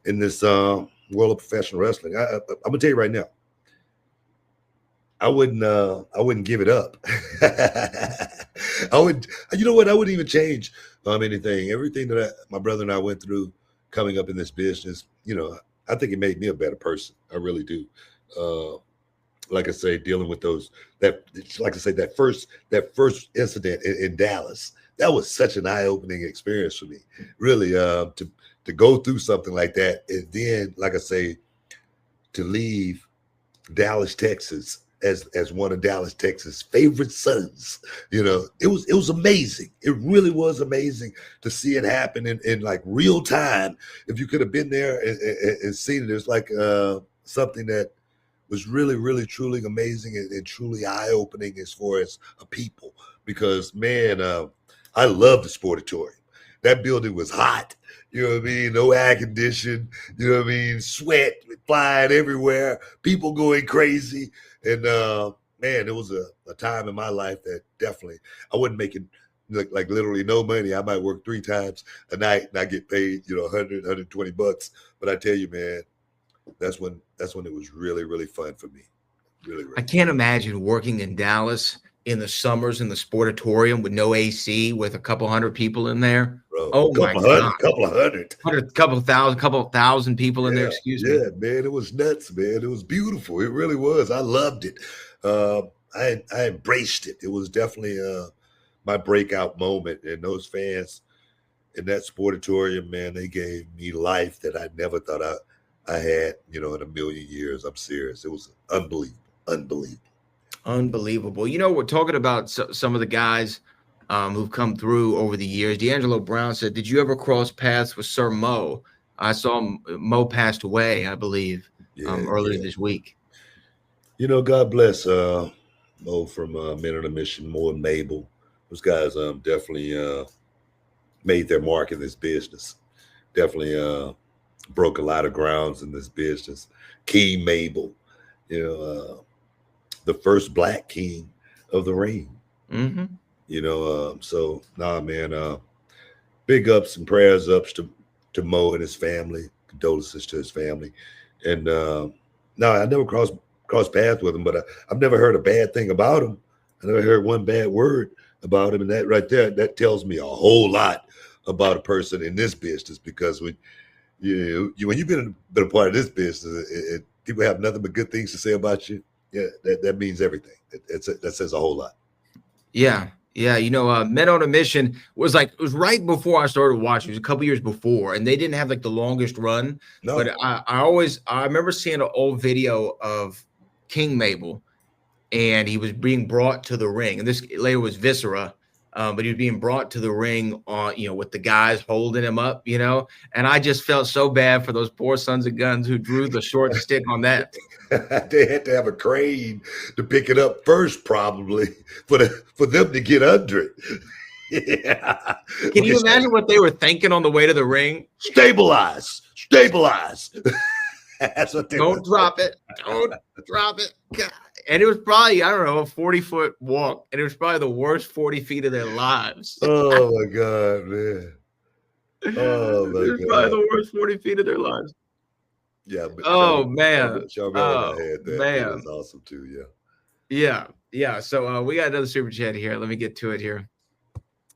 in this world of professional wrestling. I'm gonna tell you right now, I wouldn't give it up. I would, you know what? I wouldn't even change anything. Everything that my brother and I went through coming up in this business, I think it made me a better person. I really do. Like I say, dealing with that first incident in Dallas, that was such an eye-opening experience for me. Really, to go through something like that, and then, like I say, to leave Dallas, Texas, as one of Dallas, Texas' favorite sons. It was amazing. It really was amazing to see it happen in like real time. If you could have been there and seen it, it's like something that was really, really, truly amazing and truly eye-opening as far as a people. Because, man, I love the Sportatorium. That building was hot. You know what I mean? No air condition. You know what I mean? Sweat flying everywhere. People going crazy. And, man, it was a time in my life that definitely, I wasn't making like literally no money. I might work 3 times a night and I get paid, $100, $120. But I tell you, man, that's when it was really, really fun for me. Really, really I can't imagine working in Dallas in the summers in the Sportatorium with no AC, with a couple hundred people in there. Bro, Oh my God. couple of hundred. Couple thousand people in there. Excuse me. Yeah, man, it was nuts, man. It was beautiful. It really was. I loved it. I embraced it. It was definitely my breakout moment. And those fans in that Sportatorium, man, they gave me life that I never thought I had, in a million years. I'm serious. It was unbelievable. We're talking about some of the guys who've come through over the years. D'Angelo Brown said, "Did you ever cross paths with Sir Mo?" I saw Mo passed away, I believe, earlier this week. God bless Mo from Men on a Mission, Mo and Mabel. Those guys definitely made their mark in this business. Definitely broke a lot of grounds in this business. King Mabel, the first black king of the ring. Mm-hmm. So nah, man, big ups and prayers ups to Mo and his family, condolences to his family. And no, I never crossed paths with him, but I've never heard a bad thing about him. I never heard one bad word about him. And that right there, that tells me a whole lot about a person in this business, because when you've been a part of this business, and people have nothing but good things to say about you, yeah, that means everything. That says a whole lot. Yeah. Men on a Mission was right before I started watching. It was a couple years before, and they didn't have the longest run. No. But I remember seeing an old video of King Mabel, and he was being brought to the ring. And this later was Viscera. But he was being brought to the ring on, with the guys holding him up, and I just felt so bad for those poor sons of guns who drew the short stick on that. They had to have a crane to pick it up first, probably for them to get under it. Yeah. Can you imagine what they were thinking on the way to the ring? Stabilize. That's what they Don't drop it. God. And it was probably, I don't know, a 40-foot walk. And it was probably the worst 40 feet of their lives. Oh, my God, man. Oh, my God. It was probably the worst 40 feet of their lives. Yeah. But man. That man. was awesome, too, yeah. Yeah. So we got another super chat here. Let me get to it here.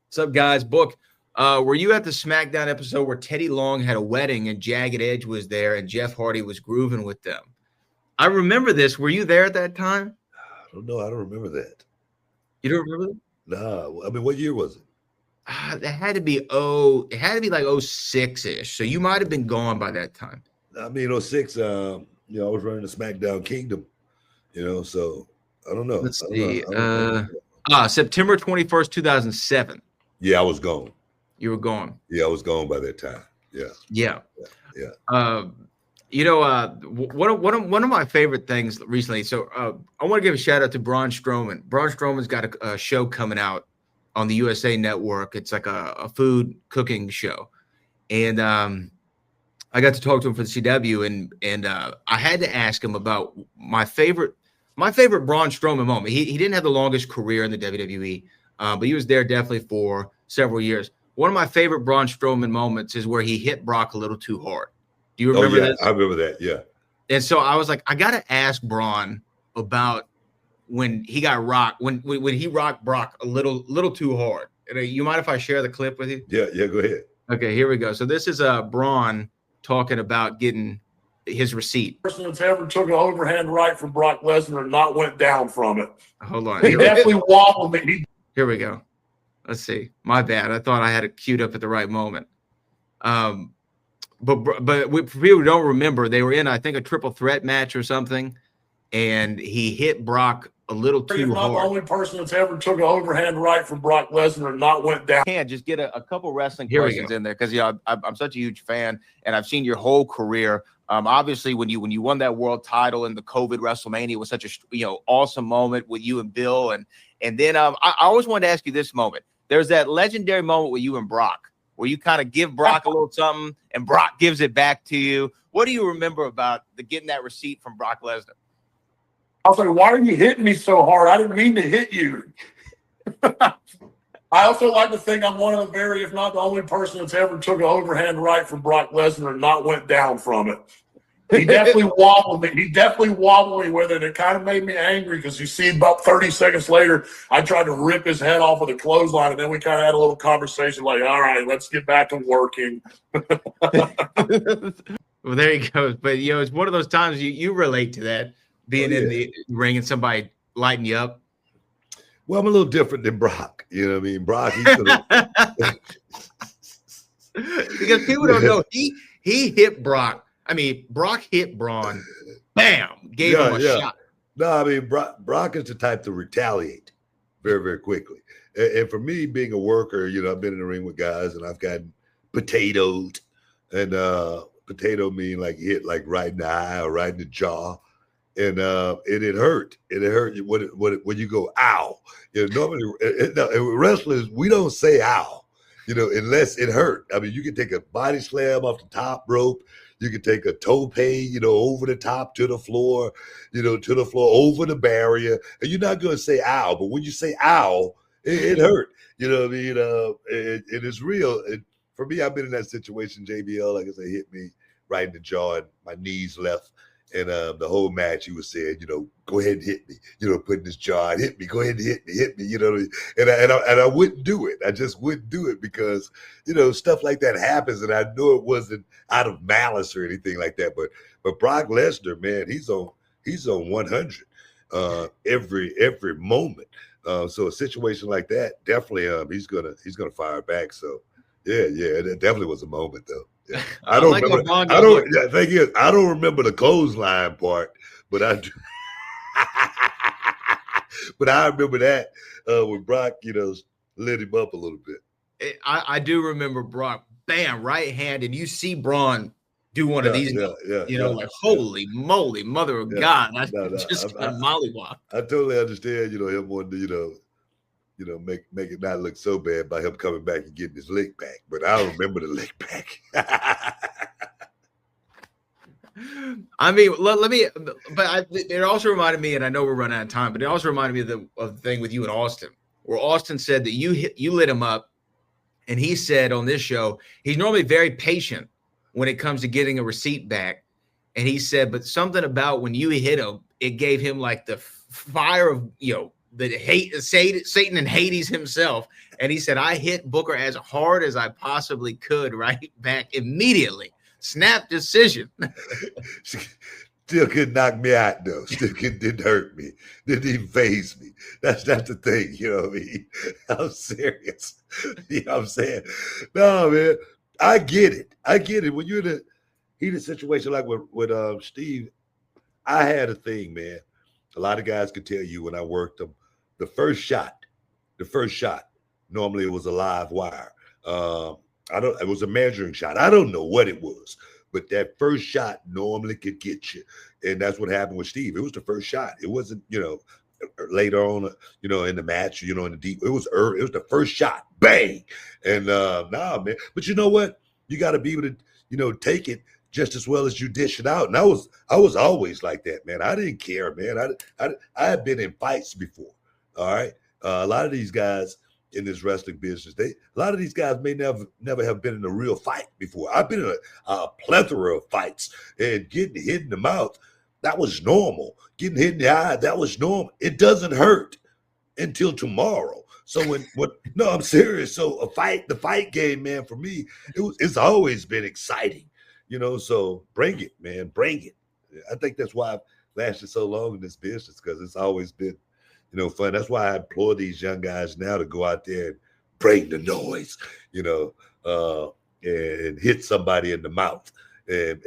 What's up, guys? Book. Were you at the SmackDown episode where Teddy Long had a wedding and Jagged Edge was there and Jeff Hardy was grooving with them? I remember this. Were you there at that time? I don't know. I don't remember that. You don't remember that? No. I mean, what year was it? It had to be like 06-ish. So you might have been gone by that time. I mean, 06, I was running the SmackDown Kingdom, so I don't know. Let's see. September 21st, 2007. Yeah, I was gone. You were gone. Yeah, I was gone by that time. Yeah. One of my favorite things recently. So I want to give a shout out to Braun Strowman. Braun Strowman's got a show coming out on the USA Network. It's like a food cooking show, and I got to talk to him for the CW, and I had to ask him about my favorite My favorite Braun Strowman moment. He didn't have the longest career in the WWE, but he was there definitely for several years. One of my favorite Braun Strowman moments is where he hit Brock a little too hard. Do you remember this? I remember that. Yeah. And so I was like, I got to ask Braun about when he got rocked, when he rocked Brock a little too hard. You mind if I share the clip with you? Yeah, go ahead. Okay, here we go. So this is Braun talking about getting his receipt. Person that's ever took an overhand right from Brock Lesnar and not went down from it. Hold on. He definitely wobbled me. Here we go. Let's see. My bad. I thought I had it queued up at the right moment. But for people who don't remember, they were in, I think, a triple threat match or something, and he hit Brock a little too He's not hard. the only person that's ever took an overhand right from Brock Lesnar and not went down. Can just get a couple wrestling Here we questions go. in there because I'm such a huge fan and I've seen your whole career. Obviously, when you won that world title in the COVID WrestleMania, it was such a awesome moment with you and Bill, and then I always wanted to ask you this moment. There's that legendary moment with you and Brock, where you kind of give Brock a little something, and Brock gives it back to you. What do you remember about getting that receipt from Brock Lesnar? I was like, why are you hitting me so hard? I didn't mean to hit you. I also like to think I'm one of the very, if not the only person that's ever took an overhand right from Brock Lesnar and not went down from it. He definitely wobbled me. He definitely wobbled me with it. It kind of made me angry because you see about 30 seconds later, I tried to rip his head off with a clothesline, and then we kind of had a little conversation like, all right, let's get back to working. Well, there you go. But, it's one of those times you relate to that, being in the ring and somebody lighting you up. Well, I'm a little different than Brock. You know what I mean? Brock, he's gonna... Because people don't know, he hit Brock. I mean, Brock hit Braun. Bam! Gave him a shot. No, I mean, Brock is the type to retaliate very, very quickly. And for me, being a worker, I've been in the ring with guys and I've gotten potatoed. And potato mean like hit like right in the eye or right in the jaw. And it hurt. It hurt when you go, ow. Normally, wrestlers, we don't say ow, unless it hurt. I mean, you can take a body slam off the top rope. You can take a tope, over the top to the floor, over the barrier. And you're not going to say ow. But when you say ow, it hurt. You know what I mean? It is real. For me, I've been in that situation, JBL, like I said, hit me right in the jaw and my knees left. And the whole match, he was saying, go ahead and hit me, putting his jaw and hit me, go ahead and hit me, and I wouldn't do it. I just wouldn't do it because, stuff like that happens. And I know it wasn't out of malice or anything like that. But Brock Lesnar, man, he's on 100 every moment. So a situation like that, definitely he's gonna fire back. So yeah, it definitely was a moment though. Yeah. I don't remember. The thing is, I don't remember the clothesline part, but I do. But I remember that when Brock, lit him up a little bit. I do remember Brock, bam, right hand, and you see Braun do one of these, holy moly, mother of God! I just got mollywop. I totally understand, him wanting to, make it not look so bad by him coming back and getting his lick back. But I don't remember the lick back. I mean, it also reminded me, and I know we're running out of time, but it also reminded me of the thing with you and Austin, where Austin said that you lit him up, and he said on this show, he's normally very patient when it comes to getting a receipt back. And he said, but something about when you hit him, it gave him like the fire of, the hate, Satan and Hades himself. And he said, I hit Booker as hard as I possibly could right back immediately. Snap decision. Still couldn't knock me out though. Didn't hurt me. Didn't even faze me. That's the thing. You know what I mean? I'm serious. You know what I'm saying? No, man. I get it. When you're in a heated situation like with Steve, I had a thing, man. A lot of guys could tell you when I worked them, the first shot, normally it was a live wire. It was a measuring shot. I don't know what it was, but that first shot normally could get you. And that's what happened with Steve. It was the first shot. It wasn't, later on, in the match, in the deep, it was early. It was the first shot, bang. And man. But you know what? You got to be able to, take it just as well as you dish it out. And I was always like that, man. I didn't care, man. I had been in fights before. All right. A lot of these guys in this wrestling business, a lot of these guys may never have been in a real fight before. I've been in a plethora of fights, and getting hit in the mouth, that was normal. Getting hit in the eye, that was normal. It doesn't hurt until tomorrow. So no, I'm serious. So the fight game, man, for me, it's always been exciting, so bring it, man, bring it. I think that's why I've lasted so long in this business, because it's always been, fun. That's why I implore these young guys now to go out there and bring the noise, and hit somebody in the mouth and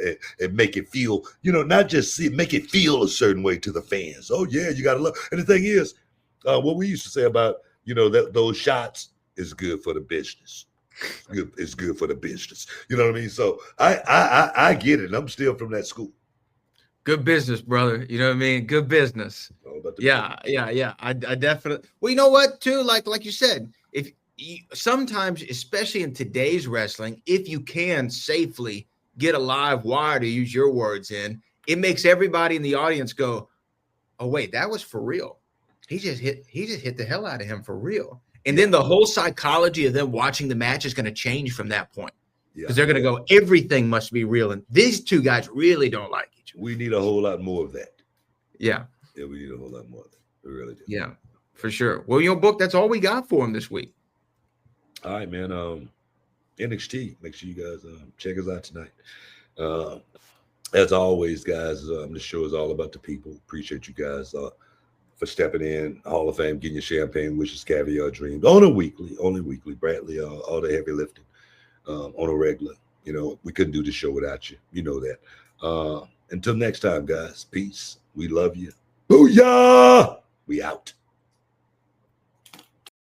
make it feel, not just make it feel a certain way to the fans. Oh yeah, you got to love. And the thing is, what we used to say about, those shots is good for the business. It's good for the business. You know what I mean? So I get it. I'm still from that school. Good business, brother. You know what I mean? Good business. Yeah. I definitely. Well, you know what, too? Like you said, if you, sometimes, especially in today's wrestling, if you can safely get a live wire, to use your words, it makes everybody in the audience go, "Oh wait, that was for real. He just hit the hell out of him for real." And then the whole psychology of them watching the match is going to change from that point, because they're going to go, everything must be real, and these two guys really don't like each other. We need a whole lot more of that. Yeah, we need a whole lot more of that. We really do. Yeah, for sure. Well, book, that's all we got for him this week. All right, man. NXT. Make sure you guys check us out tonight. As always, guys, the show is all about the people. Appreciate you guys for stepping in. Hall of Fame, getting your champagne wishes, caviar dreams only weekly. Bradley, all the heavy lifting on a regular. We couldn't do the show without you. You know that. Until next time, guys. Peace. We love you. Booyah! We out.